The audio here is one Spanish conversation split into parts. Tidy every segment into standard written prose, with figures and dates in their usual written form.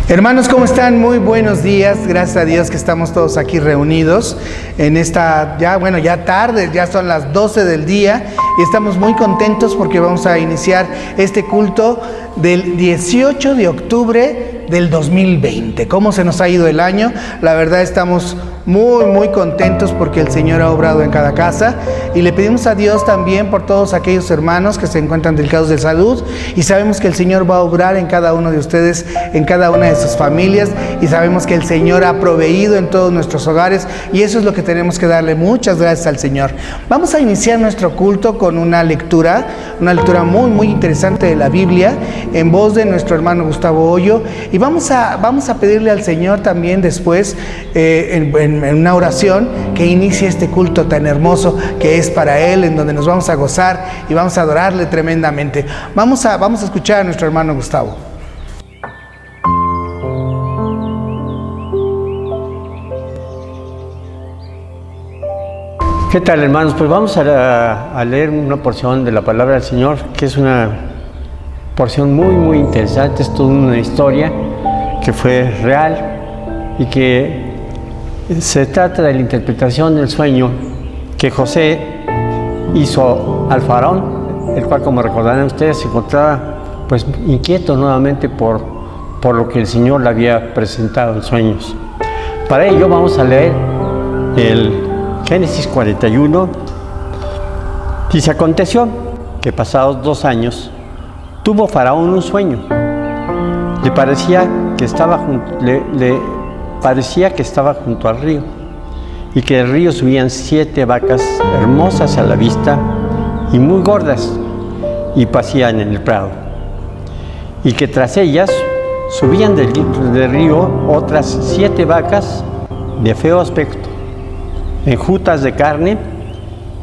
Hermanos, ¿cómo están? Muy buenos días. Gracias a Dios que estamos todos aquí reunidos en esta, ya tarde, ya son las 12 del día y estamos muy contentos porque vamos a iniciar este culto del 18 de octubre del 2020. ¿Cómo se nos ha ido el año? La verdad estamos muy contentos porque el Señor ha obrado en cada casa y le pedimos a Dios también por todos aquellos hermanos que se encuentran delicados de salud y sabemos que el Señor va a obrar en cada uno de ustedes, en cada una de sus familias, y sabemos que el Señor ha proveído en todos nuestros hogares y eso es lo que tenemos que darle muchas gracias al Señor. Vamos a iniciar nuestro culto con una lectura muy interesante de la Biblia en voz de nuestro hermano Gustavo Hoyo, y vamos a pedirle al Señor también después en una oración que inicie este culto tan hermoso que es para Él, en donde nos vamos a gozar y vamos a adorarle tremendamente. Vamos a escuchar a nuestro hermano Gustavo. ¿Qué tal, hermanos? Pues vamos a leer una porción de la palabra del Señor, que es una porción muy interesante. Es toda una historia que fue real y que se trata de la interpretación del sueño que José hizo al faraón, el cual, como recordarán ustedes, se encontraba pues inquieto nuevamente por lo que el Señor le había presentado en sueños. Para ello vamos a leer el Génesis 41. Dice: aconteció que pasados 2 años tuvo Faraón un sueño. Le parecía que estaba junto al río, y que del río subían 7 vacas hermosas a la vista y muy gordas, y pasían en el prado, y que tras ellas subían del río otras 7 vacas de feo aspecto, enjutas de carne,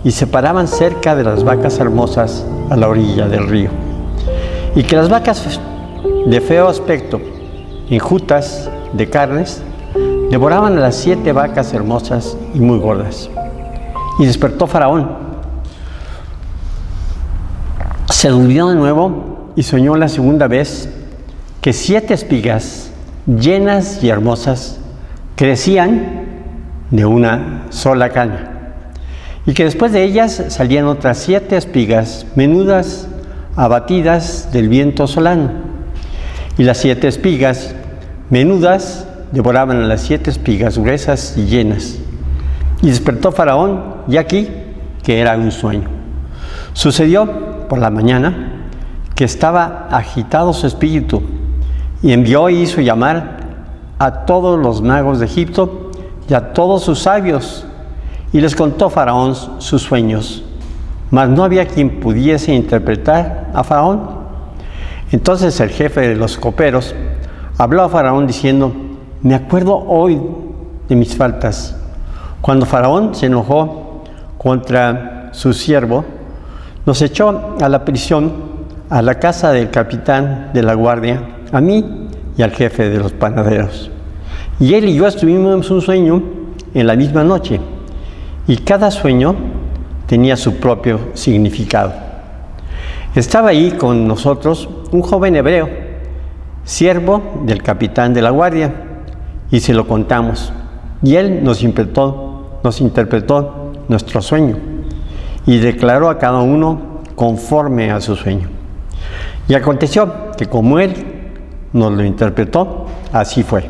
y se paraban cerca de las vacas hermosas a la orilla del río, y que las vacas de feo aspecto, enjutas de carnes, devoraban a las 7 vacas hermosas y muy gordas. Y despertó Faraón, se durmió de nuevo y soñó la segunda vez que 7 espigas llenas y hermosas crecían de una sola caña, y que después de ellas salían otras 7 espigas menudas, abatidas del viento solano, y las 7 espigas menudas devoraban a las 7 espigas gruesas y llenas. Y despertó Faraón, y aquí que era un sueño. Sucedió por la mañana que estaba agitado su espíritu, y envió y hizo llamar a todos los magos de Egipto y a todos sus sabios, y les contó Faraón sus sueños, mas no había quien pudiese interpretar a Faraón. Entonces el jefe de los coperos habló a Faraón diciendo: me acuerdo hoy de mis faltas. Cuando Faraón se enojó contra su siervo, nos echó a la prisión, a la casa del capitán de la guardia, a mí y al jefe de los panaderos. Y él y yo tuvimos un sueño en la misma noche, y cada sueño tenía su propio significado. Estaba ahí con nosotros un joven hebreo, siervo del capitán de la guardia, y se lo contamos, y él nos interpretó nuestro sueño, y declaró a cada uno conforme a su sueño. Y aconteció que como él nos lo interpretó, así fue.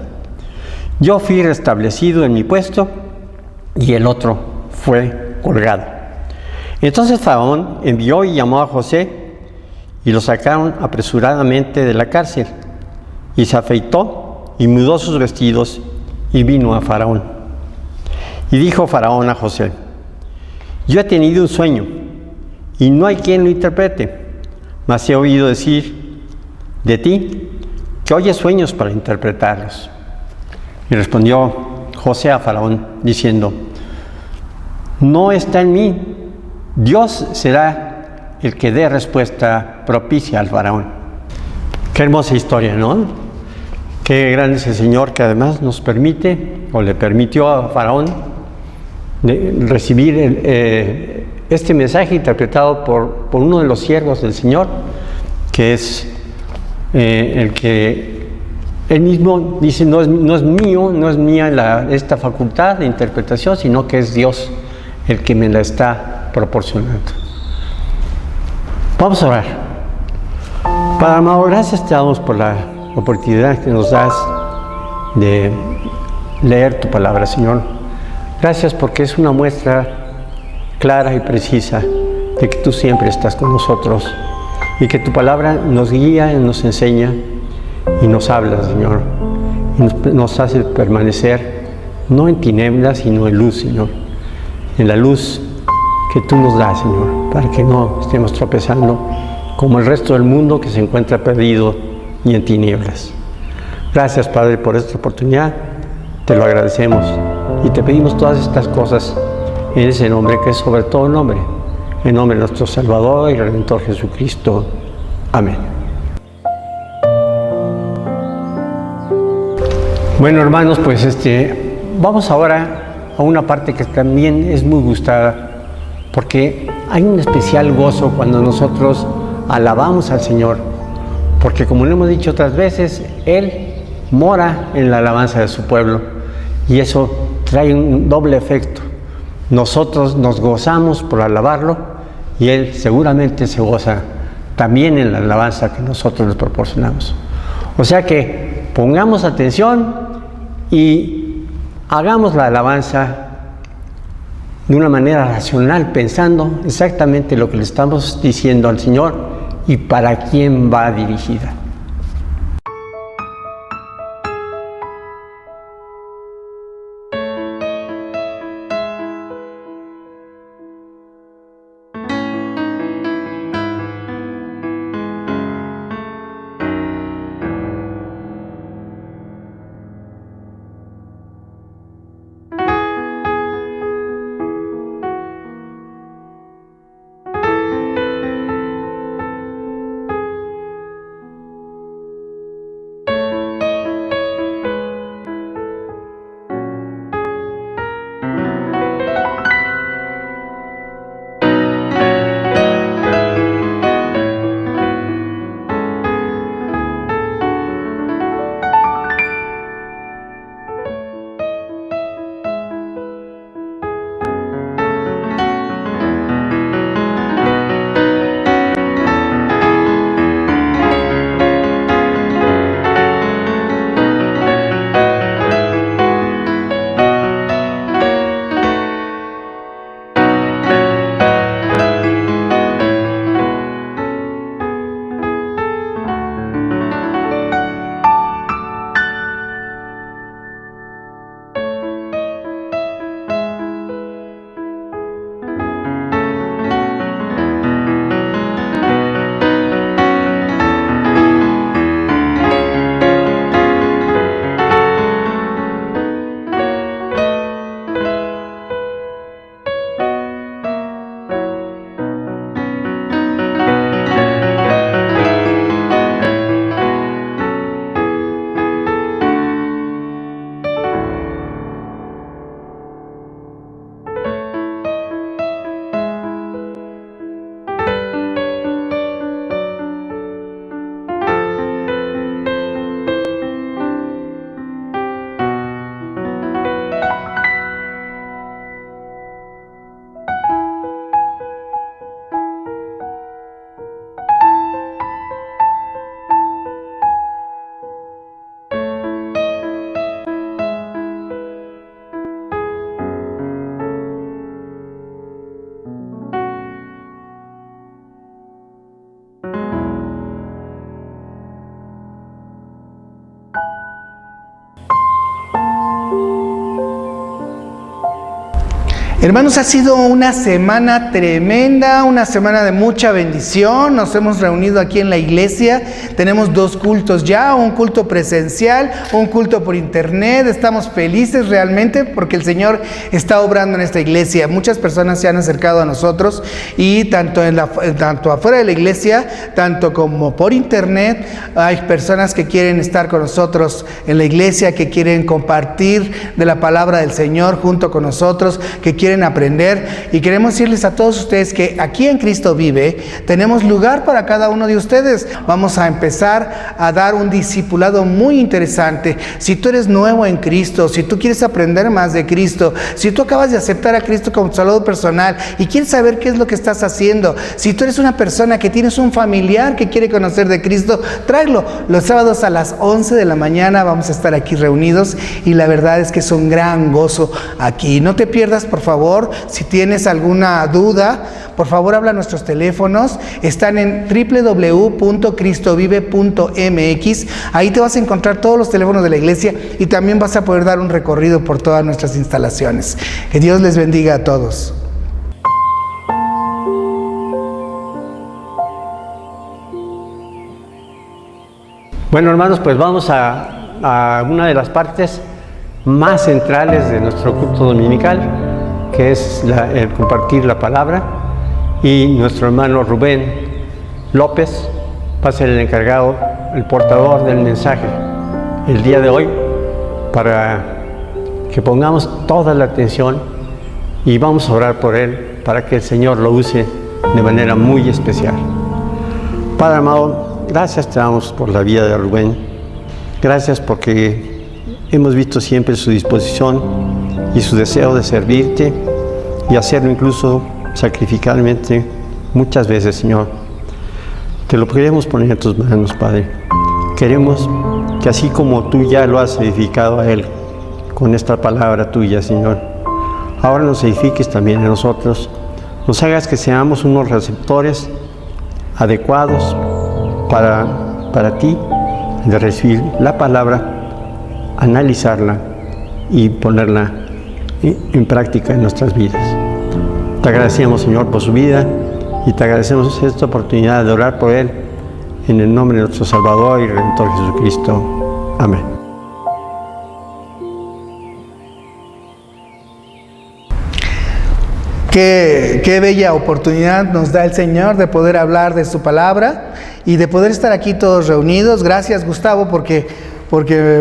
Yo fui restablecido en mi puesto, y el otro fue colgado. Entonces Faraón envió y llamó a José, y lo sacaron apresuradamente de la cárcel, y se afeitó y mudó sus vestidos y vino a Faraón. Y dijo Faraón a José: yo he tenido un sueño y no hay quien lo interprete, mas he oído decir de ti que oyes sueños para interpretarlos. Y respondió José a Faraón diciendo: no está en mí, Dios será el que dé respuesta propicia al Faraón. Qué hermosa historia, ¿no? Qué grande es el Señor, que además nos permite, o le permitió a Faraón recibir este mensaje interpretado por uno de los siervos del Señor, que es el que Él mismo dice, no es mía esta facultad de interpretación, sino que es Dios el que me la está proporcionando. Vamos a orar. Padre amado, gracias te damos por la oportunidad que nos das de leer tu palabra, Señor. Gracias porque es una muestra clara y precisa de que tú siempre estás con nosotros y que tu palabra nos guía y nos enseña y nos habla, Señor, y nos hace permanecer no en tinieblas, sino en luz, Señor, en la luz que tú nos das, Señor, para que no estemos tropezando como el resto del mundo que se encuentra perdido y en tinieblas. Gracias, Padre, por esta oportunidad, te lo agradecemos y te pedimos todas estas cosas en ese nombre que es sobre todo nombre, en nombre de nuestro Salvador y Redentor Jesucristo. Amén. Bueno, hermanos, pues vamos ahora a una parte que también es muy gustada, porque hay un especial gozo cuando nosotros alabamos al Señor, porque como lo hemos dicho otras veces, Él mora en la alabanza de su pueblo y eso trae un doble efecto. Nosotros nos gozamos por alabarlo y Él seguramente se goza también en la alabanza que nosotros les proporcionamos. O sea que pongamos atención y hagamos la alabanza de una manera racional, pensando exactamente lo que le estamos diciendo al Señor y para quién va dirigida. Hermanos, ha sido una semana tremenda, una semana de mucha bendición. Nos hemos reunido aquí en la iglesia. Tenemos 2 cultos ya, un culto presencial, un culto por internet. Estamos felices realmente porque el Señor está obrando en esta iglesia. Muchas personas se han acercado a nosotros y tanto afuera de la iglesia, tanto como por internet, hay personas que quieren estar con nosotros en la iglesia, que quieren compartir de la palabra del Señor junto con nosotros, que quieren quieren aprender. Y queremos decirles a todos ustedes que aquí en Cristo Vive tenemos lugar para cada uno de ustedes. Vamos a empezar a dar un discipulado muy interesante. Si tú eres nuevo en Cristo, si tú quieres aprender más de Cristo, si tú acabas de aceptar a Cristo como tu Salvador personal y quieres saber qué es lo que estás haciendo, si tú eres una persona que tienes un familiar que quiere conocer de Cristo, tráelo. Los sábados a las 11 de la mañana vamos a estar aquí reunidos y la verdad es que es un gran gozo aquí. No te pierdas, por favor. Si tienes alguna duda, por favor habla a nuestros teléfonos. Están en www.cristovive.mx. Ahí te vas a encontrar todos los teléfonos de la iglesia y también vas a poder dar un recorrido por todas nuestras instalaciones. Que Dios les bendiga a todos. Bueno, hermanos, pues vamos a una de las partes más centrales de nuestro culto dominical, que es el compartir la palabra. Y nuestro hermano Rubén López va a ser el encargado, el portador del mensaje el día de hoy, para que pongamos toda la atención y vamos a orar por él para que el Señor lo use de manera muy especial. Padre amado, gracias te damos por la vida de Rubén. Gracias porque hemos visto siempre su disposición y su deseo de servirte y hacerlo incluso sacrificalmente muchas veces, Señor. Te lo queremos poner en tus manos, Padre. Queremos que así como tú ya lo has edificado a él con esta palabra tuya, Señor, ahora nos edifiques también a nosotros. Nos hagas que seamos unos receptores adecuados para ti, de recibir la palabra, analizarla y ponerla en práctica en nuestras vidas. Te agradecemos, Señor, por su vida y te agradecemos esta oportunidad de orar por él en el nombre de nuestro Salvador y Redentor Jesucristo. Amén. Qué bella oportunidad nos da el Señor de poder hablar de su palabra y de poder estar aquí todos reunidos. Gracias, Gustavo, porque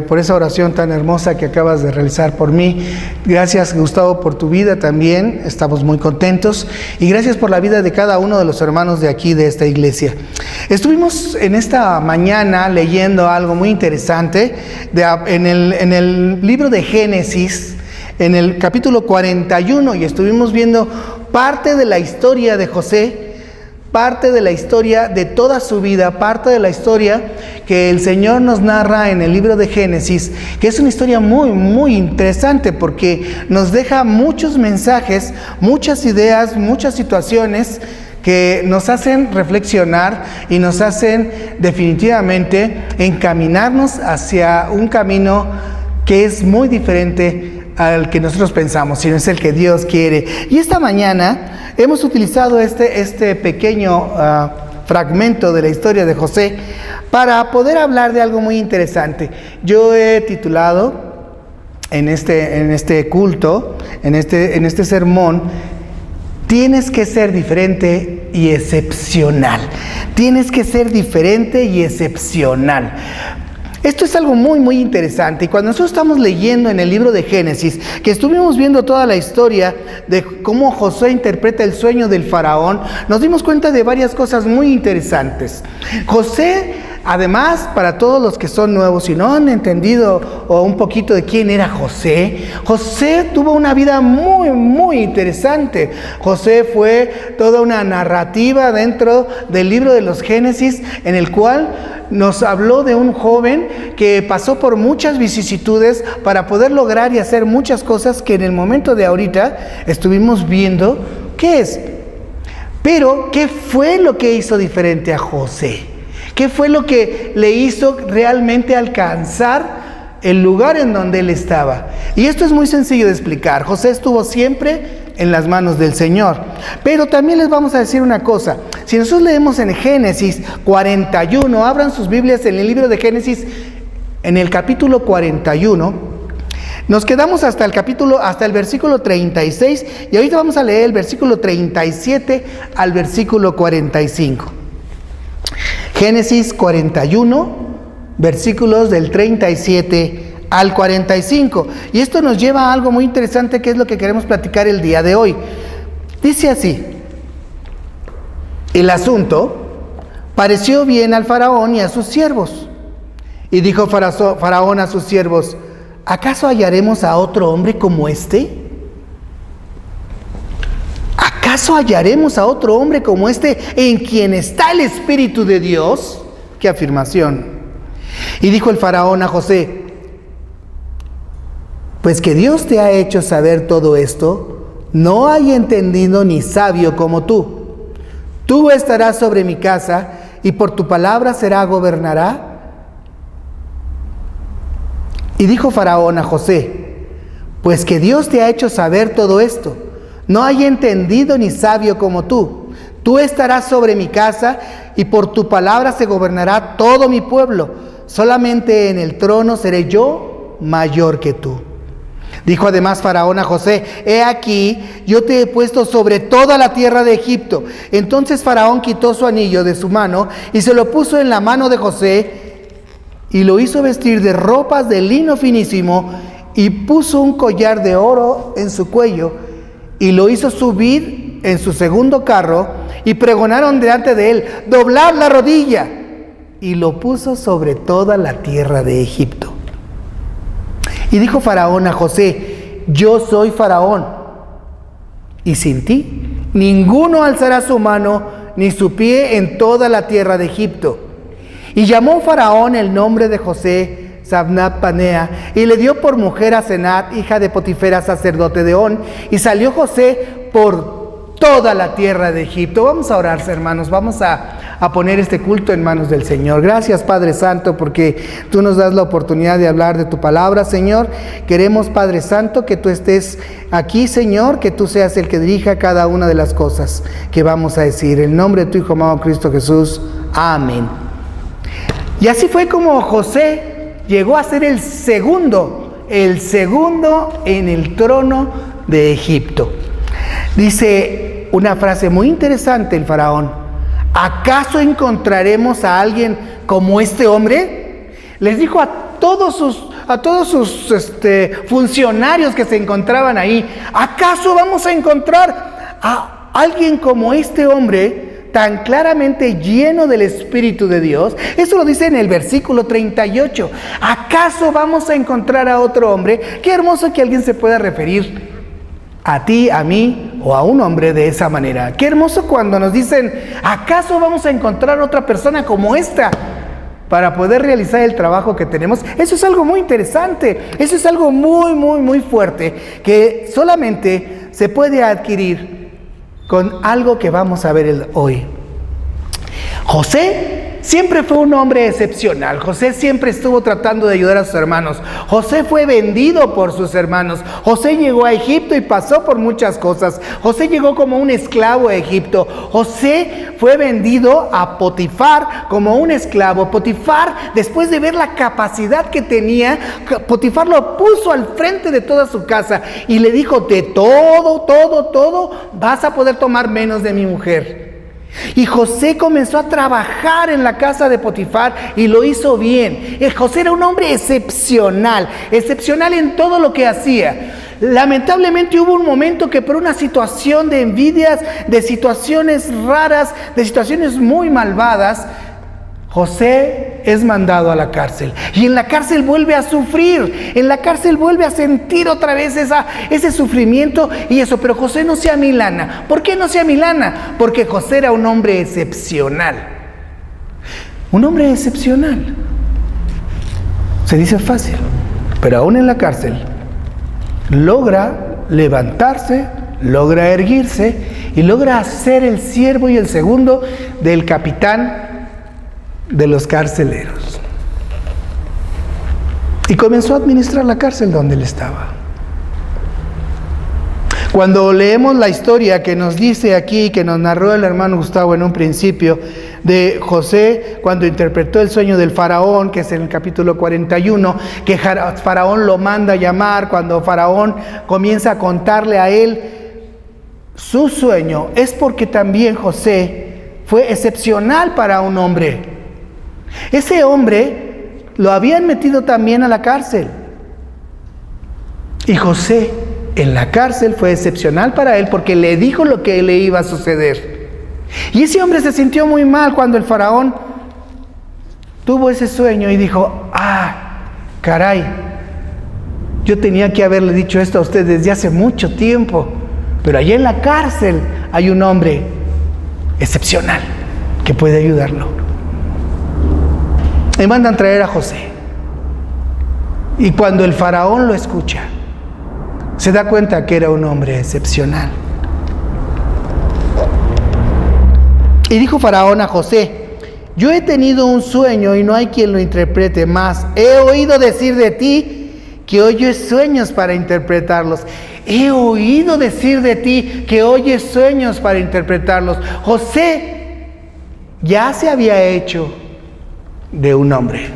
por esa oración tan hermosa que acabas de realizar por mí. Gracias, Gustavo, por tu vida también. Estamos muy contentos. Y gracias por la vida de cada uno de los hermanos de aquí, de esta iglesia. Estuvimos en esta mañana leyendo algo muy interesante en el libro de Génesis, en el capítulo 41, y estuvimos viendo parte de la historia de José, parte de la historia de toda su vida, parte de la historia que el Señor nos narra en el libro de Génesis, que es una historia muy, muy interesante porque nos deja muchos mensajes, muchas ideas, muchas situaciones que nos hacen reflexionar y nos hacen definitivamente encaminarnos hacia un camino que es muy diferente al que nosotros pensamos, sino es el que Dios quiere. Y esta mañana hemos utilizado este pequeño fragmento de la historia de José para poder hablar de algo muy interesante. Yo he titulado en este culto, en este sermón, tienes que ser diferente y excepcional. Tienes que ser diferente y excepcional. Esto es algo muy, muy interesante. Y cuando nosotros estamos leyendo en el libro de Génesis, que estuvimos viendo toda la historia de cómo Josué interpreta el sueño del faraón, nos dimos cuenta de varias cosas muy interesantes. José, además, para todos los que son nuevos y no han entendido o un poquito de quién era José, José tuvo una vida muy, muy interesante. José fue toda una narrativa dentro del libro de los Génesis, en el cual nos habló de un joven que pasó por muchas vicisitudes para poder lograr y hacer muchas cosas que en el momento de ahorita estuvimos viendo qué es. Pero, ¿qué fue lo que hizo diferente a José? ¿Qué fue lo que le hizo realmente alcanzar el lugar en donde él estaba? Y esto es muy sencillo de explicar. José estuvo siempre en las manos del Señor. Pero también les vamos a decir una cosa. Si nosotros leemos en Génesis 41, abran sus Biblias en el libro de Génesis, en el capítulo 41, nos quedamos hasta el versículo 36, y ahorita vamos a leer el versículo 37 al versículo 45. Génesis 41, versículos del 37 al 45. Y esto nos lleva a algo muy interesante, que es lo que queremos platicar el día de hoy. Dice así: el asunto pareció bien al faraón y a sus siervos. Y dijo Faraón a sus siervos: ¿acaso hallaremos a otro hombre como este? ¿Acaso hallaremos a otro hombre como este en quien está el Espíritu de Dios? ¡Qué afirmación! Y dijo el Faraón a José: pues que Dios te ha hecho saber todo esto, no hay entendido ni sabio como tú. Tú estarás sobre mi casa, y por tu palabra gobernará. Y dijo Faraón a José: pues que Dios te ha hecho saber todo esto, no hay entendido ni sabio como tú. Tú estarás sobre mi casa, y por tu palabra gobernará todo mi pueblo. Solamente en el trono seré yo mayor que tú. Dijo además Faraón a José: he aquí, yo te he puesto sobre toda la tierra de Egipto. Entonces Faraón quitó su anillo de su mano y se lo puso en la mano de José, y lo hizo vestir de ropas de lino finísimo, y puso un collar de oro en su cuello, y lo hizo subir en su segundo carro, y pregonaron delante de él: doblad la rodilla. Y lo puso sobre toda la tierra de Egipto. Y dijo Faraón a José: yo soy Faraón, y sin ti ninguno alzará su mano ni su pie en toda la tierra de Egipto. Y llamó Faraón el nombre de José Sabnat Panea, y le dio por mujer a Senat, hija de Potifera, sacerdote de On. Y salió José por toda la tierra de Egipto. Vamos a orar, hermanos, vamos a poner este culto en manos del Señor. Gracias, Padre Santo, porque tú nos das la oportunidad de hablar de tu palabra, Señor. Queremos, Padre Santo, que tú estés aquí, Señor, que tú seas el que dirija cada una de las cosas que vamos a decir. En el nombre de tu Hijo amado Cristo Jesús. Amén. Y así fue como José llegó a ser el segundo en el trono de Egipto. Dice una frase muy interesante el faraón: ¿acaso encontraremos a alguien como este hombre? Les dijo a todos sus funcionarios que se encontraban ahí: ¿acaso vamos a encontrar a alguien como este hombre, tan claramente lleno del Espíritu de Dios? Eso lo dice en el versículo 38. ¿Acaso vamos a encontrar a otro hombre? Qué hermoso que alguien se pueda referir a ti, a mí o a un hombre de esa manera. Qué hermoso cuando nos dicen: ¿acaso vamos a encontrar otra persona como esta para poder realizar el trabajo que tenemos? Eso es algo muy interesante. Eso es algo muy, muy, muy fuerte, que solamente se puede adquirir con algo que vamos a ver hoy. José siempre fue un hombre excepcional. José siempre estuvo tratando de ayudar a sus hermanos. José fue vendido por sus hermanos. José llegó a Egipto y pasó por muchas cosas. José llegó como un esclavo a Egipto. José fue vendido a Potifar como un esclavo. Potifar, después de ver la capacidad que tenía, Potifar lo puso al frente de toda su casa y le dijo: de todo vas a poder tomar menos de mi mujer. Y José comenzó a trabajar en la casa de Potifar y lo hizo bien. José era un hombre excepcional en todo lo que hacía. Lamentablemente hubo un momento que por una situación de envidias, de situaciones raras, de situaciones muy malvadas, José es mandado a la cárcel, y en la cárcel vuelve a sufrir, en la cárcel vuelve a sentir otra vez ese sufrimiento y eso. Pero José no se amilana. ¿Por qué no se amilana? Porque José era un hombre excepcional. Un hombre excepcional. Se dice fácil, pero aún en la cárcel logra levantarse, logra erguirse y logra ser el siervo y el segundo del capitán de los carceleros. Y comenzó a administrar la cárcel donde él estaba. Cuando leemos la historia que nos dice aquí, que nos narró el hermano Gustavo en un principio, de José cuando interpretó el sueño del faraón, que es en el capítulo 41, que faraón lo manda a llamar, cuando faraón comienza a contarle a él su sueño, es porque también José fue excepcional para un hombre. Ese hombre lo habían metido también a la cárcel, Y José en la cárcel fue excepcional para él porque le dijo lo que le iba a suceder. Y ese hombre se sintió muy mal cuando el faraón tuvo ese sueño y dijo: caray, yo tenía que haberle dicho esto a usted desde hace mucho tiempo, pero allá en la cárcel hay un hombre excepcional que puede ayudarlo. Y mandan traer a José. Y cuando el faraón lo escucha, se da cuenta que era un hombre excepcional. Y dijo Faraón a José: yo he tenido un sueño y no hay quien lo interprete más. He oído decir de ti que oyes sueños para interpretarlos. He oído decir de ti que oyes sueños para interpretarlos. José ya se había hecho de un hombre.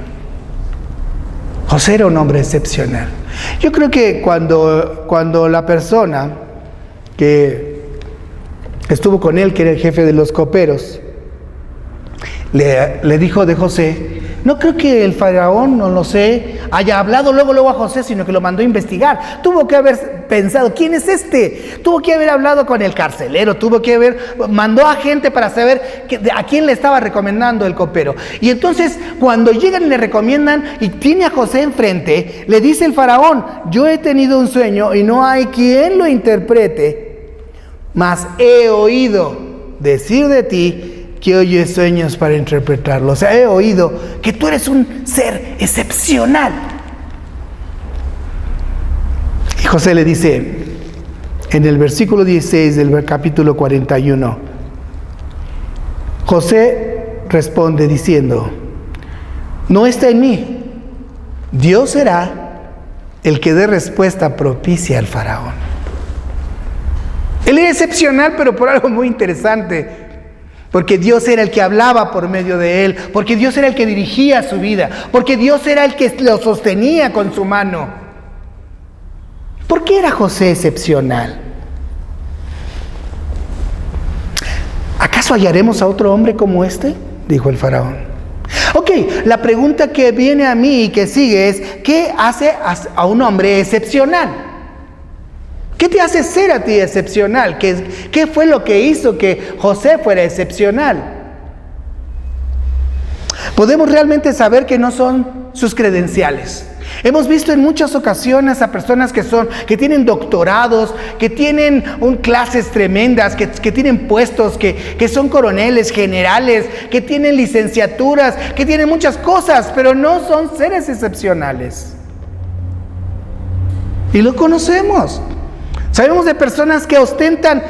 José era un hombre excepcional. Yo creo que cuando la persona que estuvo con él, que era el jefe de los coperos, le dijo de José, no creo que el faraón, no lo sé, haya hablado luego a José, sino que lo mandó a investigar. Tuvo que haber pensado: ¿quién es este? Tuvo que haber hablado con el carcelero, mandó a gente para saber a quién le estaba recomendando el copero. Y entonces, cuando llegan y le recomiendan y tiene a José enfrente, le dice el faraón: yo he tenido un sueño y no hay quien lo interprete, mas he oído decir de ti que oyes sueños para interpretarlo. O sea, he oído que tú eres un ser excepcional. Y José le dice en el versículo 16 del capítulo 41, José responde diciendo: no está en mí, Dios será el que dé respuesta propicia al faraón. Él era excepcional, pero por algo muy interesante. Porque Dios era el que hablaba por medio de él, porque Dios era el que dirigía su vida, porque Dios era el que lo sostenía con su mano. ¿Por qué era José excepcional? ¿Acaso hallaremos a otro hombre como este?, dijo el faraón. Ok, la pregunta que viene a mí y que sigue es: ¿qué hace a un hombre excepcional? ¿Qué te hace ser a ti excepcional? ¿Qué fue lo que hizo que José fuera excepcional? Podemos realmente saber que no son sus credenciales. Hemos visto en muchas ocasiones a personas que tienen doctorados, que tienen clases tremendas, que tienen puestos, que son coroneles, generales, que tienen licenciaturas, que tienen muchas cosas, pero no son seres excepcionales. Y lo conocemos. Sabemos de personas que ostentan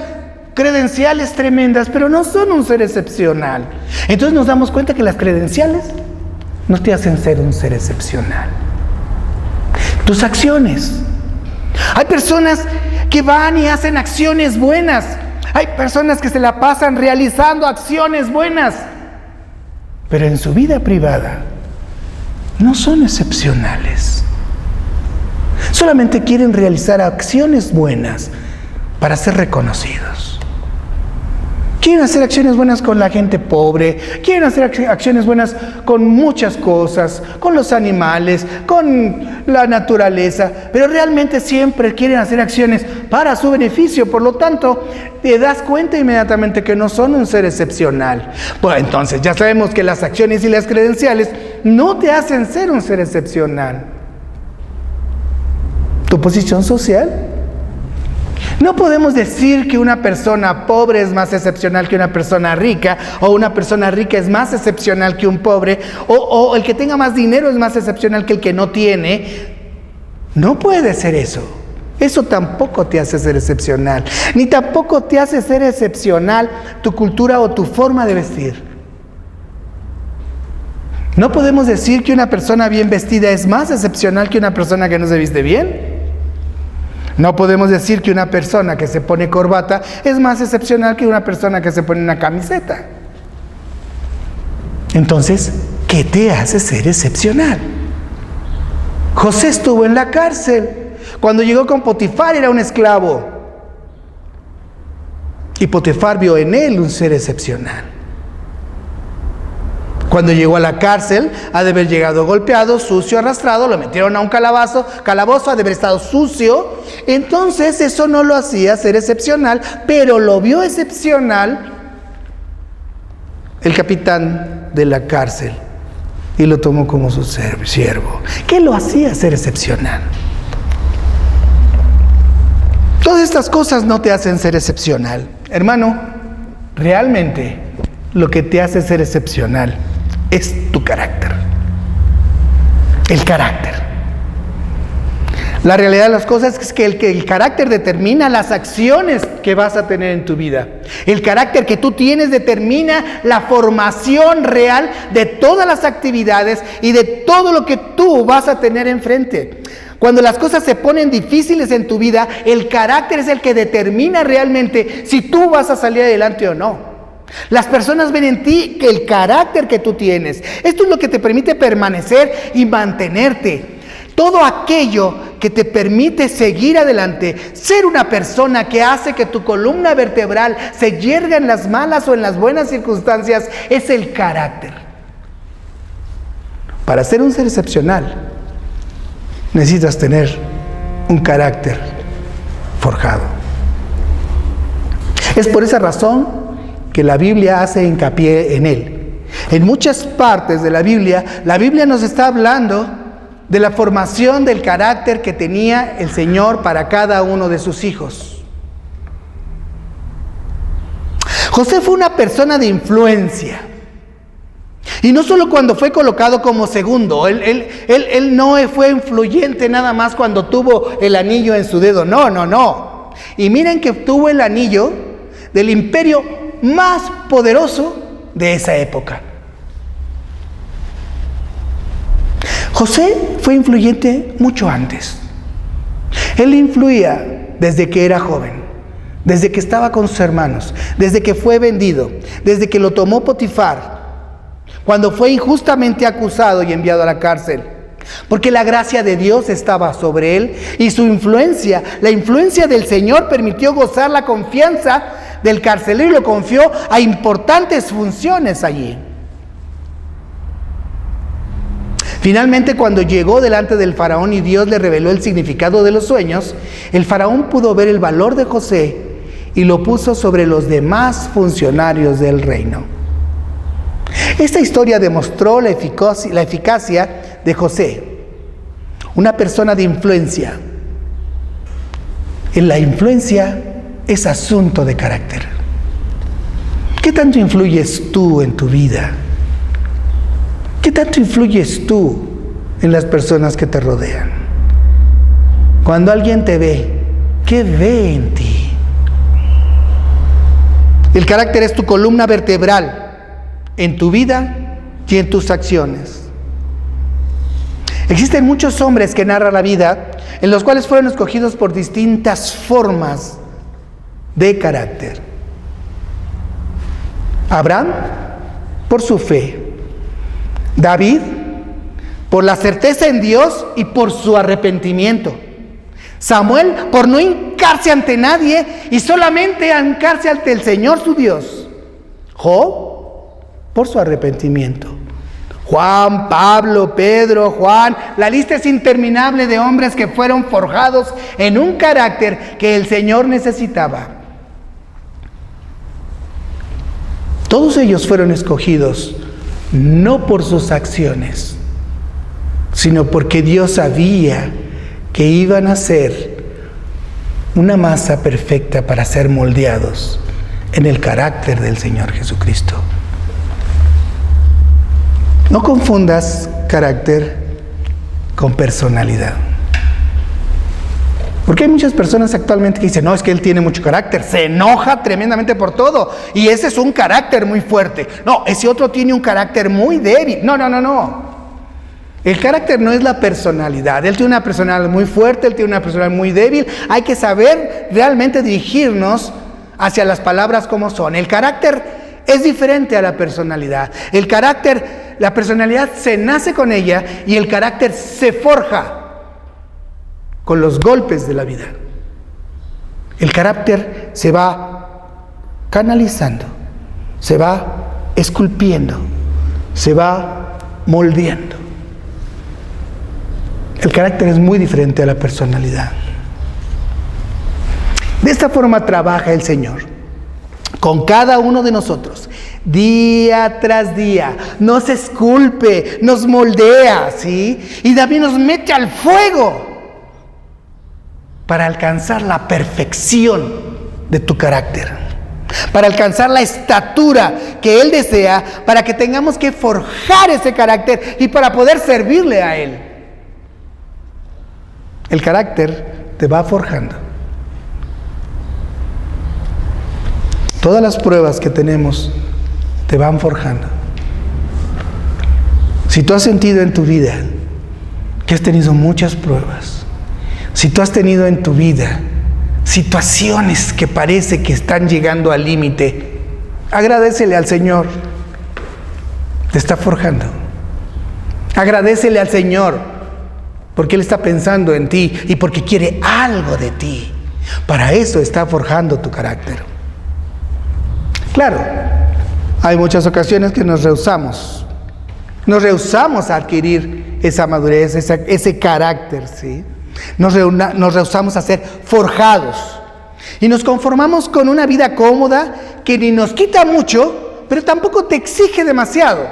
credenciales tremendas, pero no son un ser excepcional. Entonces nos damos cuenta que las credenciales no te hacen ser un ser excepcional. Tus acciones. Hay personas que van y hacen acciones buenas. Hay personas que se la pasan realizando acciones buenas, pero en su vida privada no son excepcionales. Solamente quieren realizar acciones buenas para ser reconocidos. Quieren hacer acciones buenas con la gente pobre, quieren hacer acciones buenas con muchas cosas, con los animales, con la naturaleza, pero realmente siempre quieren hacer acciones para su beneficio. Por lo tanto, te das cuenta inmediatamente que no son un ser excepcional. Pues entonces ya sabemos que las acciones y las credenciales no te hacen ser un ser excepcional. Tu posición social. No podemos decir que una persona pobre es más excepcional que una persona rica, o una persona rica es más excepcional que un pobre, o el que tenga más dinero es más excepcional que el que no tiene. No puede ser eso. Eso tampoco te hace ser excepcional, ni tampoco te hace ser excepcional tu cultura o tu forma de vestir. No podemos decir que una persona bien vestida es más excepcional que una persona que no se viste bien. No podemos decir que una persona que se pone corbata es más excepcional que una persona que se pone una camiseta. Entonces, ¿qué te hace ser excepcional? José estuvo en la cárcel. Cuando llegó con Potifar era un esclavo. Y Potifar vio en él un ser excepcional. Cuando llegó a la cárcel, ha de haber llegado golpeado, sucio, arrastrado, lo metieron a un calabozo, ha de haber estado sucio. Entonces eso no lo hacía ser excepcional, pero lo vio excepcional el capitán de la cárcel y lo tomó como su siervo. ¿Qué lo hacía ser excepcional? Todas estas cosas no te hacen ser excepcional. Hermano, realmente lo que te hace ser excepcional es tu carácter. El carácter. La realidad de las cosas es que el carácter determina las acciones que vas a tener en tu vida. El carácter que tú tienes determina la formación real de todas las actividades y de todo lo que tú vas a tener enfrente. Cuando las cosas se ponen difíciles en tu vida, el carácter es el que determina realmente si tú vas a salir adelante o no. Las personas ven en ti que el carácter que tú tienes. Esto es lo que te permite permanecer y mantenerte. Todo aquello que te permite seguir adelante, ser una persona que hace que tu columna vertebral se yerga en las malas o en las buenas circunstancias, es el carácter. Para ser un ser excepcional, necesitas tener un carácter forjado. Es por esa razón que la Biblia hace hincapié en él. En muchas partes de la Biblia nos está hablando de la formación del carácter que tenía el Señor para cada uno de sus hijos. José fue una persona de influencia. Y no solo cuando fue colocado como segundo, él no fue influyente nada más cuando tuvo el anillo en su dedo, no. Y miren que tuvo el anillo del imperio más poderoso de esa época. José fue influyente mucho antes. Él influía desde que era joven, desde que estaba con sus hermanos, desde que fue vendido, desde que lo tomó Potifar, cuando fue injustamente acusado y enviado a la cárcel, porque la gracia de Dios estaba sobre él y su influencia, la influencia del Señor, permitió gozar la confianza del carcelero y lo confió a importantes funciones allí. Finalmente, cuando llegó delante del faraón y Dios le reveló el significado de los sueños, el faraón pudo ver el valor de José y lo puso sobre los demás funcionarios del reino. Esta historia demostró la eficacia de José, una persona de influencia. En la influencia es asunto de carácter. ¿Qué tanto influyes tú en tu vida? ¿Qué tanto influyes tú en las personas que te rodean? Cuando alguien te ve, ¿qué ve en ti? El carácter es tu columna vertebral en tu vida y en tus acciones. Existen muchos hombres que narran la vida en los cuales fueron escogidos por distintas formas de carácter. Abraham, por su fe. David, por la certeza en Dios y por su arrepentimiento. Samuel, por no hincarse ante nadie y solamente hincarse ante el Señor su Dios. Job, por su arrepentimiento. Juan, Pablo, Pedro, Juan, la lista es interminable de hombres que fueron forjados en un carácter que el Señor necesitaba. Todos ellos fueron escogidos no por sus acciones, sino porque Dios sabía que iban a ser una masa perfecta para ser moldeados en el carácter del Señor Jesucristo. No confundas carácter con personalidad. Porque hay muchas personas actualmente que dicen, no, es que él tiene mucho carácter, se enoja tremendamente por todo, y ese es un carácter muy fuerte. No, ese otro tiene un carácter muy débil. No. El carácter no es la personalidad. Él tiene una personalidad muy fuerte, él tiene una personalidad muy débil. Hay que saber realmente dirigirnos hacia las palabras como son. El carácter es diferente a la personalidad. El carácter, la personalidad se nace con ella y el carácter se forja con los golpes de la vida. El carácter se va canalizando, se va esculpiendo se va moldeando. El carácter es muy diferente a la personalidad. De esta forma trabaja el Señor con cada uno de nosotros, día tras día. Nos esculpe, nos moldea, ¿sí? Y también nos mete al fuego para alcanzar la perfección de tu carácter, para alcanzar la estatura que Él desea, para que tengamos que forjar ese carácter y para poder servirle a Él. El carácter te va forjando. Todas las pruebas que tenemos te van forjando. Si tú has sentido en tu vida que has tenido muchas pruebas, si tú has tenido en tu vida situaciones que parece que están llegando al límite, agradécele al Señor. Te está forjando. Agradécele al Señor porque Él está pensando en ti y porque quiere algo de ti. Para eso está forjando tu carácter. Claro, hay muchas ocasiones que nos rehusamos. Nos rehusamos a adquirir esa madurez, ese carácter, ¿sí? Nos rehusamos a ser forjados. Y nos conformamos con una vida cómoda que ni nos quita mucho, pero tampoco te exige demasiado.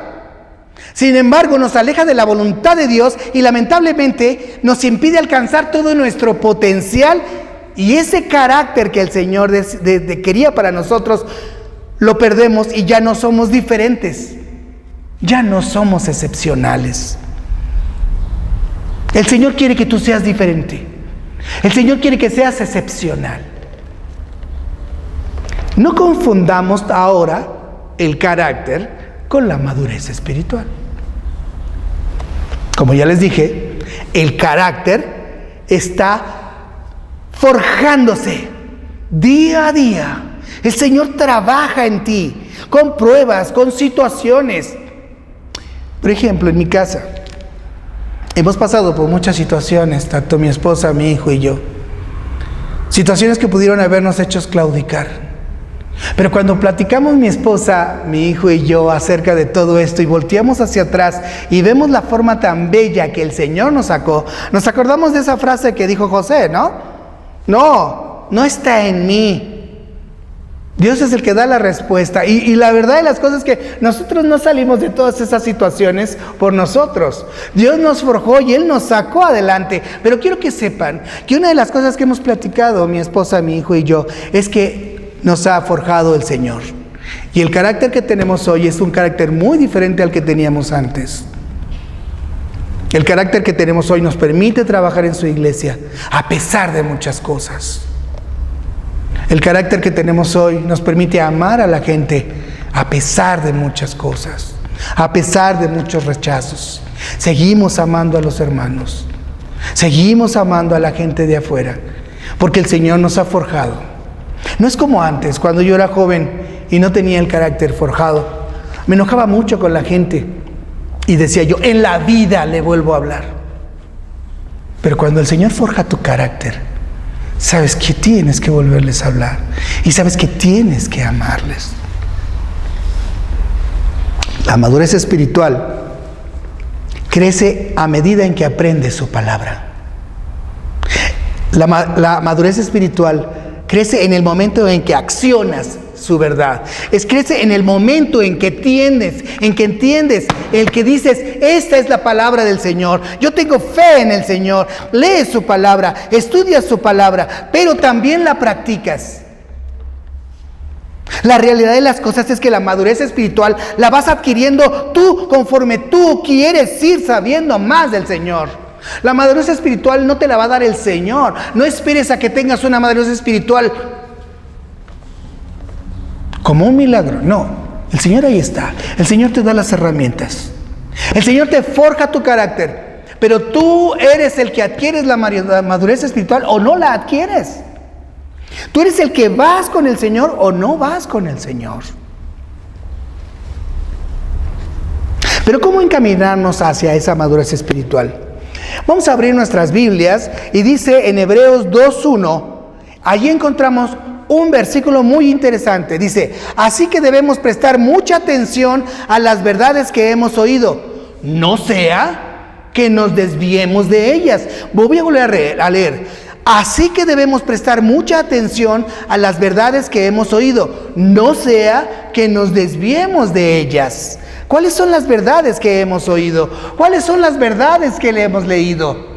Sin embargo, nos aleja de la voluntad de Dios y lamentablemente nos impide alcanzar todo nuestro potencial y ese carácter que el Señor quería para nosotros. Lo perdemos y ya no somos diferentes, ya no somos excepcionales. El Señor quiere que tú seas diferente. El Señor quiere que seas excepcional. No confundamos ahora el carácter con la madurez espiritual. Como ya les dije, el carácter está forjándose día a día. El Señor trabaja en ti, con pruebas, con situaciones. Por ejemplo, en mi casa, hemos pasado por muchas situaciones, tanto mi esposa, mi hijo y yo. Situaciones que pudieron habernos hecho claudicar. Pero cuando platicamos mi esposa, mi hijo y yo acerca de todo esto y volteamos hacia atrás y vemos la forma tan bella que el Señor nos sacó, nos acordamos de esa frase que dijo José, ¿no? No está en mí. Dios es el que da la respuesta y la verdad de las cosas es que nosotros no salimos de todas esas situaciones por nosotros. Dios nos forjó y Él nos sacó adelante. Pero quiero que sepan que una de las cosas que hemos platicado mi esposa, mi hijo y yo es que nos ha forjado el Señor. Y el carácter que tenemos hoy es un carácter muy diferente al que teníamos antes. El carácter que tenemos hoy nos permite trabajar en su iglesia a pesar de muchas cosas. El carácter que tenemos hoy nos permite amar a la gente a pesar de muchas cosas, a pesar de muchos rechazos. Seguimos amando a los hermanos, seguimos amando a la gente de afuera, porque el Señor nos ha forjado. No es como antes, cuando yo era joven y no tenía el carácter forjado. Me enojaba mucho con la gente y decía yo, en la vida le vuelvo a hablar. Pero cuando el Señor forja tu carácter, sabes que tienes que volverles a hablar y sabes que tienes que amarles. La madurez espiritual crece a medida en que aprendes su palabra. La madurez espiritual crece en el momento en que accionas su verdad. Crece en el momento en que entiendes, el que dices, esta es la palabra del Señor. Yo tengo fe en el Señor. Lees su palabra, estudias su palabra, pero también la practicas. La realidad de las cosas es que la madurez espiritual la vas adquiriendo tú conforme tú quieres ir sabiendo más del Señor. La madurez espiritual no te la va a dar el Señor. No esperes a que tengas una madurez espiritual como un milagro. No, el Señor ahí está. El Señor te da las herramientas. El Señor te forja tu carácter. Pero tú eres el que adquieres la madurez espiritual o no la adquieres. Tú eres el que vas con el Señor o no vas con el Señor. Pero ¿cómo encaminarnos hacia esa madurez espiritual? Vamos a abrir nuestras Biblias y dice en Hebreos 2:1, allí encontramos un versículo muy interesante. Dice, así que debemos prestar mucha atención a las verdades que hemos oído, no sea que nos desviemos de ellas. Voy a volver a leer. Así que debemos prestar mucha atención a las verdades que hemos oído, no sea que nos desviemos de ellas. ¿Cuáles son las verdades que hemos oído? ¿Cuáles son las verdades que le hemos leído?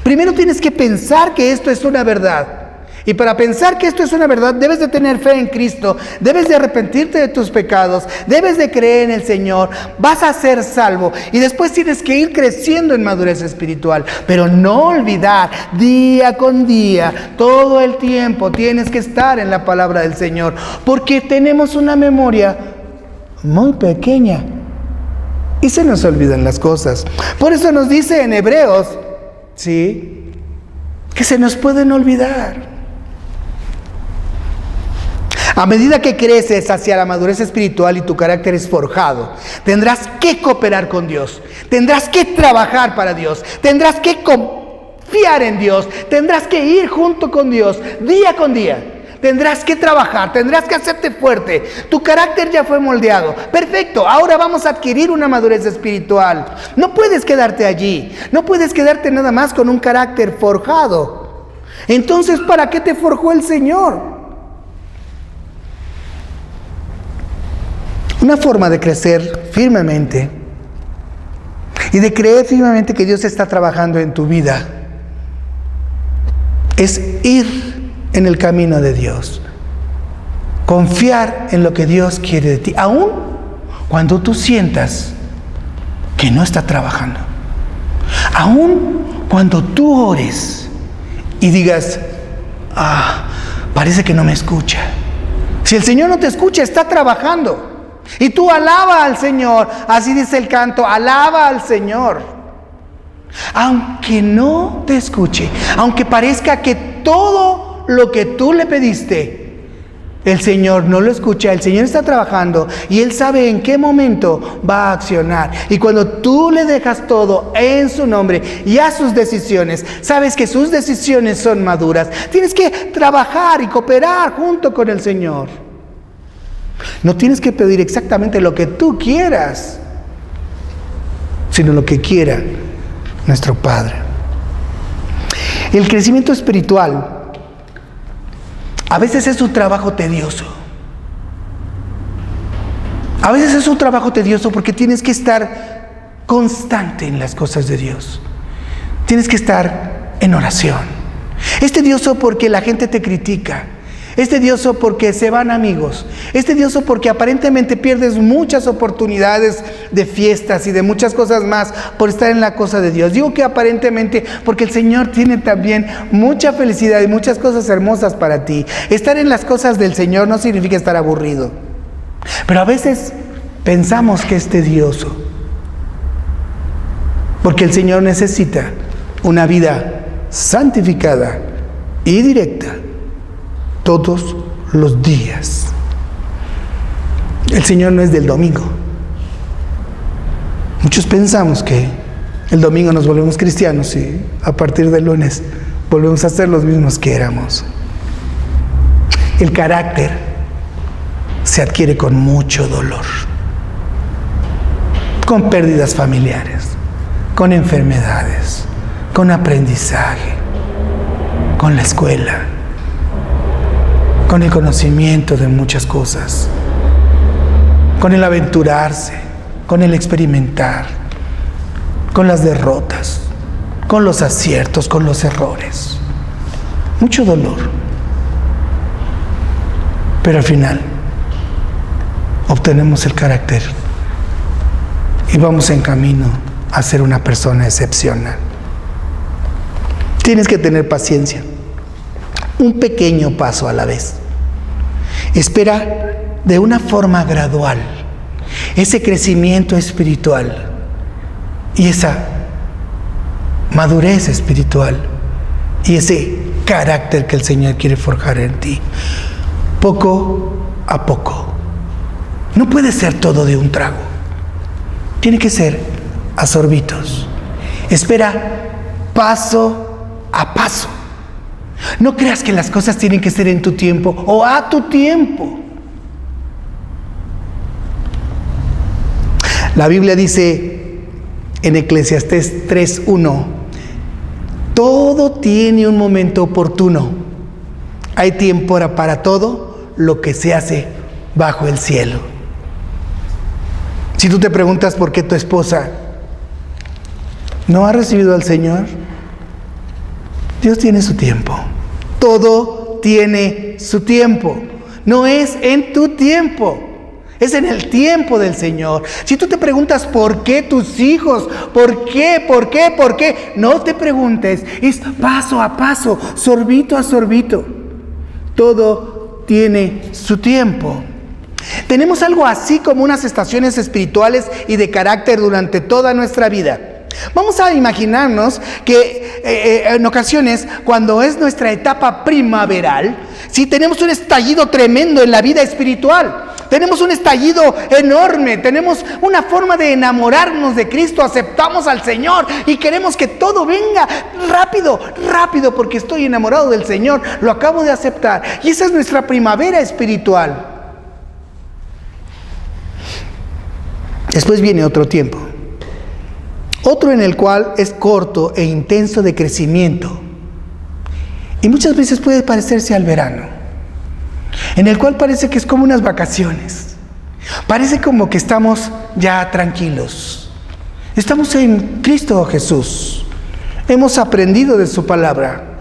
Primero tienes que pensar que esto es una verdad. Y para pensar que esto es una verdad, debes de tener fe en Cristo, debes de arrepentirte de tus pecados, debes de creer en el Señor, vas a ser salvo. Y después tienes que ir creciendo en madurez espiritual. Pero no olvidar, día con día, todo el tiempo, tienes que estar en la palabra del Señor. Porque tenemos una memoria muy pequeña y se nos olvidan las cosas. Por eso nos dice en Hebreos, ¿sí?, que se nos pueden olvidar. A medida que creces hacia la madurez espiritual y tu carácter es forjado, tendrás que cooperar con Dios, tendrás que trabajar para Dios, tendrás que confiar en Dios, tendrás que ir junto con Dios día con día. Tendrás que trabajar, tendrás que hacerte fuerte. Tu carácter ya fue moldeado. Perfecto, ahora vamos a adquirir una madurez espiritual. No puedes quedarte allí. No puedes quedarte nada más con un carácter forjado. Entonces, ¿para qué te forjó el Señor? Una forma de crecer firmemente y de creer firmemente que Dios está trabajando en tu vida es ir en el camino de Dios, confiar en lo que Dios quiere de ti, aun cuando tú sientas que no está trabajando, aun cuando tú ores y digas, parece que no me escucha. Si el Señor no te escucha, está trabajando. Y tú alaba al Señor, así dice el canto, alaba al Señor. Aunque no te escuche, aunque parezca que todo lo que tú le pediste, el Señor no lo escucha, el Señor está trabajando y Él sabe en qué momento va a accionar. Y cuando tú le dejas todo en su nombre y a sus decisiones, sabes que sus decisiones son maduras. Tienes que trabajar y cooperar junto con el Señor. No tienes que pedir exactamente lo que tú quieras, sino lo que quiera nuestro Padre. El crecimiento espiritual a veces es un trabajo tedioso. A veces es un trabajo tedioso porque tienes que estar constante en las cosas de Dios. Tienes que estar en oración. Es tedioso porque la gente te critica. Es tedioso porque se van amigos. Es tedioso porque aparentemente pierdes muchas oportunidades de fiestas y de muchas cosas más por estar en la cosa de Dios. Digo que aparentemente porque el Señor tiene también mucha felicidad y muchas cosas hermosas para ti. Estar en las cosas del Señor no significa estar aburrido. Pero a veces pensamos que es tedioso. Porque el Señor necesita una vida santificada y directa todos los días. El Señor no es del domingo. Muchos pensamos que el domingo nos volvemos cristianos y a partir del lunes volvemos a ser los mismos que éramos. El carácter se adquiere con mucho dolor, con pérdidas familiares, con enfermedades, con aprendizaje, con la escuela, con el conocimiento de muchas cosas, con el aventurarse, con el experimentar, con las derrotas, con los aciertos, con los errores. Mucho dolor. Pero al final obtenemos el carácter y vamos en camino a ser una persona excepcional. Tienes que tener paciencia. Un pequeño paso a la vez. Espera de una forma gradual ese crecimiento espiritual y esa madurez espiritual y ese carácter que el Señor quiere forjar en ti. Poco a poco. No puede ser todo de un trago. Tiene que ser a sorbitos. Espera paso a paso. No creas que las cosas tienen que ser en tu tiempo o a tu tiempo. La Biblia dice en Eclesiastés 3:1, todo tiene un momento oportuno. Hay tiempo para todo lo que se hace bajo el cielo. Si tú te preguntas por qué tu esposa no ha recibido al Señor, Dios tiene su tiempo. Todo tiene su tiempo. No es en tu tiempo, es en el tiempo del Señor. Si tú te preguntas por qué tus hijos, por qué, no te preguntes. Es paso a paso, sorbito a sorbito. Todo tiene su tiempo. Tenemos algo así como unas estaciones espirituales y de carácter durante toda nuestra vida. Vamos a imaginarnos que en ocasiones, cuando es nuestra etapa primaveral, sí, tenemos un estallido tremendo en la vida espiritual. Tenemos un estallido enorme, tenemos una forma de enamorarnos de Cristo, aceptamos al Señor y queremos que todo venga rápido, porque estoy enamorado del Señor, lo acabo de aceptar. Y esa es nuestra primavera espiritual. Después viene otro tiempo, otro en el cual es corto e intenso de crecimiento, y muchas veces puede parecerse al verano, en el cual parece que es como unas vacaciones, parece como que estamos ya tranquilos, estamos en Cristo Jesús, hemos aprendido de su palabra.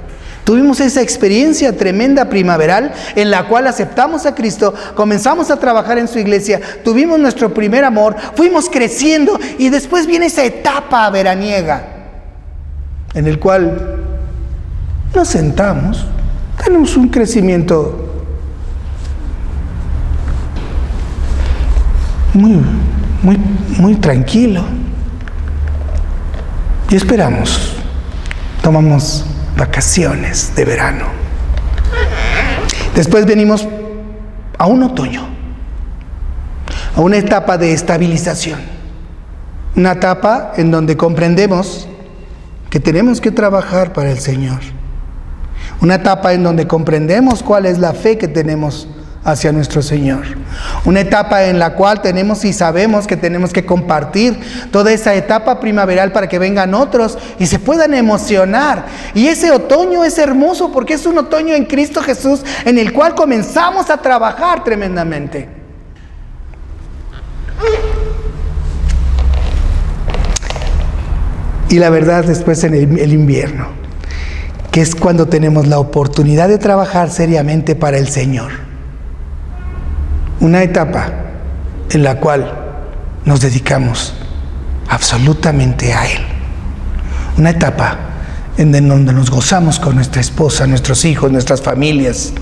Tuvimos esa experiencia tremenda primaveral en la cual aceptamos a Cristo, comenzamos a trabajar en su iglesia, tuvimos nuestro primer amor, fuimos creciendo y después viene esa etapa veraniega en el cual nos sentamos, tenemos un crecimiento muy tranquilo y esperamos, tomamos vacaciones de verano. Después venimos a un otoño, a una etapa de estabilización, una etapa en donde comprendemos que tenemos que trabajar para el Señor, una etapa en donde comprendemos cuál es la fe que tenemos hacia nuestro Señor, una etapa en la cual tenemos y sabemos que tenemos que compartir toda esa etapa primaveral para que vengan otros y se puedan emocionar. Y ese otoño es hermoso porque es un otoño en Cristo Jesús en el cual comenzamos a trabajar tremendamente. Y la verdad, después en el invierno, que es cuando tenemos la oportunidad de trabajar seriamente para el Señor. Una etapa en la cual nos dedicamos absolutamente a Él. Una etapa en donde nos gozamos con nuestra esposa, nuestros hijos, nuestras familias,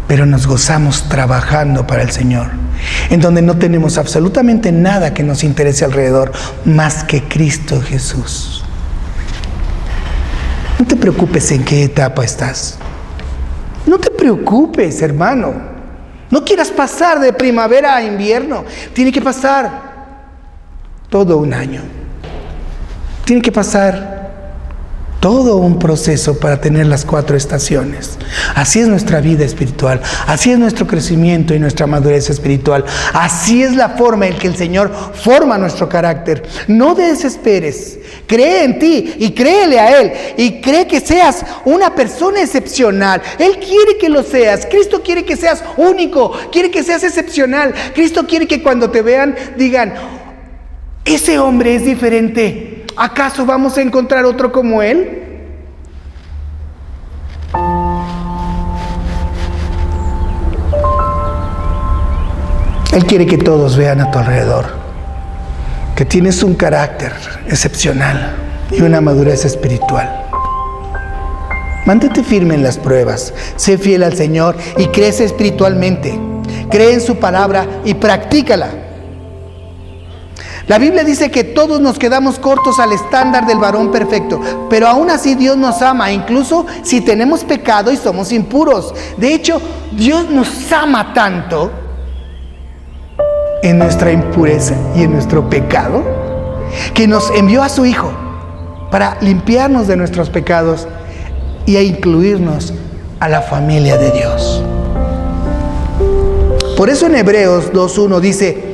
pero nos gozamos trabajando para el Señor. En donde no tenemos absolutamente nada que nos interese alrededor más que Cristo Jesús. No te preocupes en qué etapa estás. No te preocupes, hermano. No quieras pasar de primavera a invierno. Tiene que pasar todo un año. Tiene que pasar todo un proceso para tener las 4 estaciones. Así es nuestra vida espiritual. Así es nuestro crecimiento y nuestra madurez espiritual. Así es la forma en que el Señor forma nuestro carácter. No desesperes. Cree en ti y créele a Él. Y cree que seas una persona excepcional. Él quiere que lo seas. Cristo quiere que seas único. Quiere que seas excepcional. Cristo quiere que cuando te vean digan: ese hombre es diferente. ¿Acaso vamos a encontrar otro como Él? Él quiere que todos vean a tu alrededor que tienes un carácter excepcional y una madurez espiritual. Mantente firme en las pruebas, sé fiel al Señor y crece espiritualmente. Cree en su palabra y practícala. La Biblia dice que todos nos quedamos cortos al estándar del varón perfecto, pero aún así Dios nos ama, incluso si tenemos pecado y somos impuros. De hecho, Dios nos ama tanto en nuestra impureza y en nuestro pecado, que nos envió a su Hijo para limpiarnos de nuestros pecados y a incluirnos a la familia de Dios. Por eso en Hebreos 2:1 dice: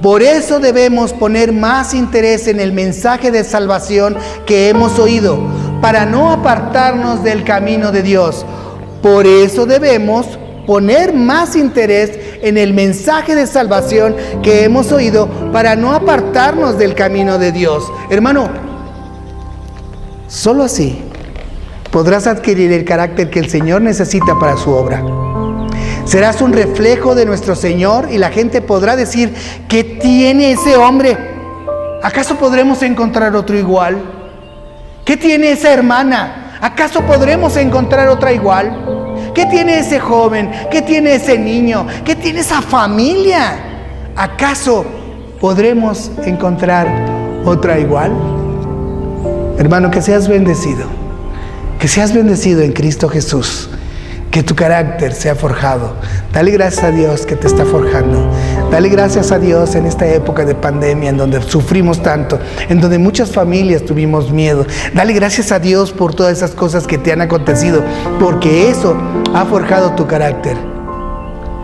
por eso debemos poner más interés en el mensaje de salvación que hemos oído, para no apartarnos del camino de Dios. Por eso debemos poner más interés en el mensaje de salvación que hemos oído, para no apartarnos del camino de Dios. Hermano, solo así podrás adquirir el carácter que el Señor necesita para su obra. Serás un reflejo de nuestro Señor y la gente podrá decir: ¿qué tiene ese hombre? ¿Acaso podremos encontrar otro igual? ¿Qué tiene esa hermana? ¿Acaso podremos encontrar otra igual? ¿Qué tiene ese joven? ¿Qué tiene ese niño? ¿Qué tiene esa familia? ¿Acaso podremos encontrar otra igual? Hermano, que seas bendecido. Que seas bendecido en Cristo Jesús. Que tu carácter sea forjado. Dale gracias a Dios que te está forjando. Dale gracias a Dios en esta época de pandemia, en donde sufrimos tanto, en donde muchas familias tuvimos miedo. Dale gracias a Dios por todas esas cosas que te han acontecido, porque eso ha forjado tu carácter.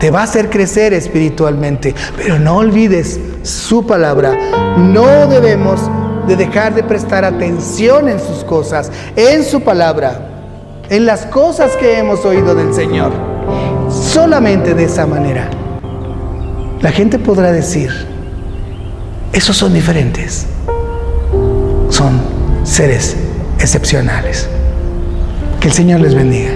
Te va a hacer crecer espiritualmente. Pero no olvides su palabra. No debemos de dejar de prestar atención en sus cosas, en su palabra, en las cosas que hemos oído del Señor. Solamente de esa manera la gente podrá decir: esos son diferentes, son seres excepcionales. Que el Señor les bendiga.